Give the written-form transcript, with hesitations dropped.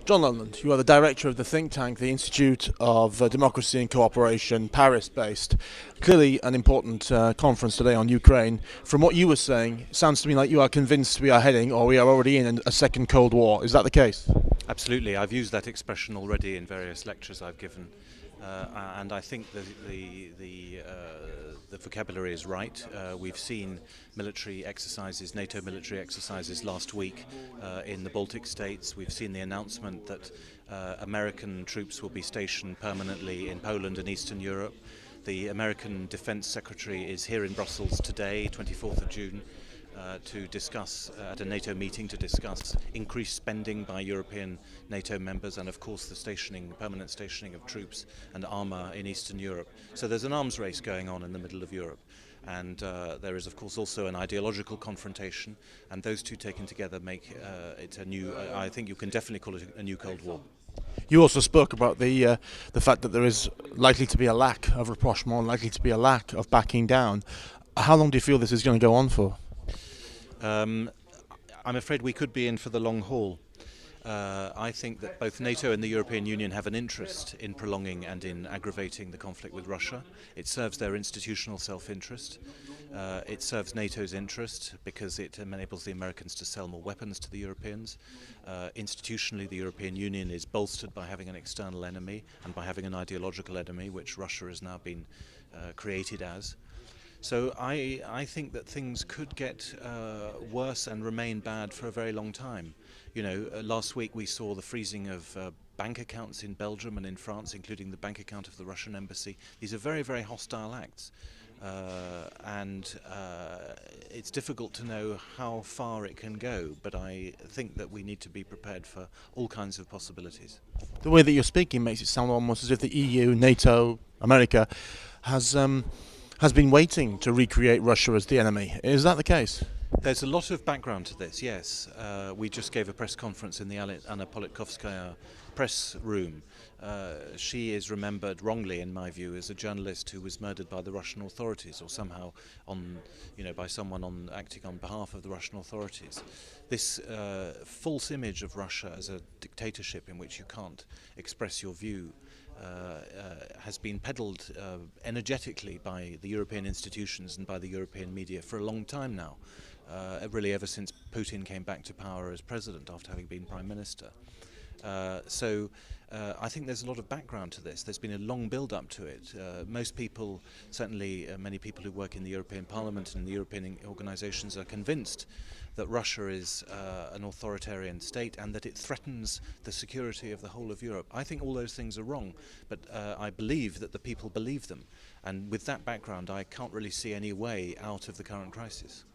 John Laughland, you are the director of the think tank, the Institute of Democracy and Cooperation, Paris-based. Clearly an important conference today on Ukraine. From what you were saying, it sounds to me like you are convinced we are heading, or we are already in, a second Cold War. Is that the case? Absolutely. I've used that expression already in various lectures I've given, and I think the vocabulary is right. We've seen military exercises, NATO military exercises last week in the Baltic states. We've seen the announcement that American troops will be stationed permanently in Poland and Eastern Europe. The American Defense Secretary is here in Brussels today, 24th of June, to discuss at a NATO meeting to discuss increased spending by European NATO members and of course the permanent stationing of troops and armour in Eastern Europe. So there's an arms race going on in the middle of Europe, and there is of course also an ideological confrontation, and those two taken together make it a new, I think you can definitely call it a new Cold War. You also spoke about the fact that there is likely to be a lack of rapprochement, likely to be a lack of backing down. How long do you feel this is going to go on for? I'm afraid we could be in for the long haul. I think that both NATO and the European Union have an interest in prolonging and in aggravating the conflict with Russia. It serves their institutional self-interest. It serves NATO's interest because it enables the Americans to sell more weapons to the Europeans. Institutionally, the European Union is bolstered by having an external enemy and by having an ideological enemy, which Russia has now been created as. So I think that things could get worse and remain bad for a very long time. You know, last week we saw the freezing of bank accounts in Belgium and in France, including the bank account of the Russian embassy. These are very, very hostile acts. And it's difficult to know how far it can go, but I think that we need to be prepared for all kinds of possibilities. The way that you're speaking makes it sound almost as if the EU, NATO, America has been waiting to recreate Russia as the enemy. Is that the case? There's a lot of background to this, yes. We just gave a press conference in the Anna Politkovskaya press room. She is remembered wrongly, in my view, as a journalist who was murdered by the Russian authorities, or somehow by someone acting on behalf of the Russian authorities. This false image of Russia as a dictatorship in which you can't express your view has been peddled energetically by the European institutions and by the European media for a long time now, really ever since Putin came back to power as president after having been prime minister. So I think there's a lot of background to this. There's been a long build-up to it. Most people, certainly many people who work in the European Parliament and the European organisations, are convinced that Russia is an authoritarian state and that it threatens the security of the whole of Europe. I think all those things are wrong, but I believe that the people believe them. And with that background, I can't really see any way out of the current crisis.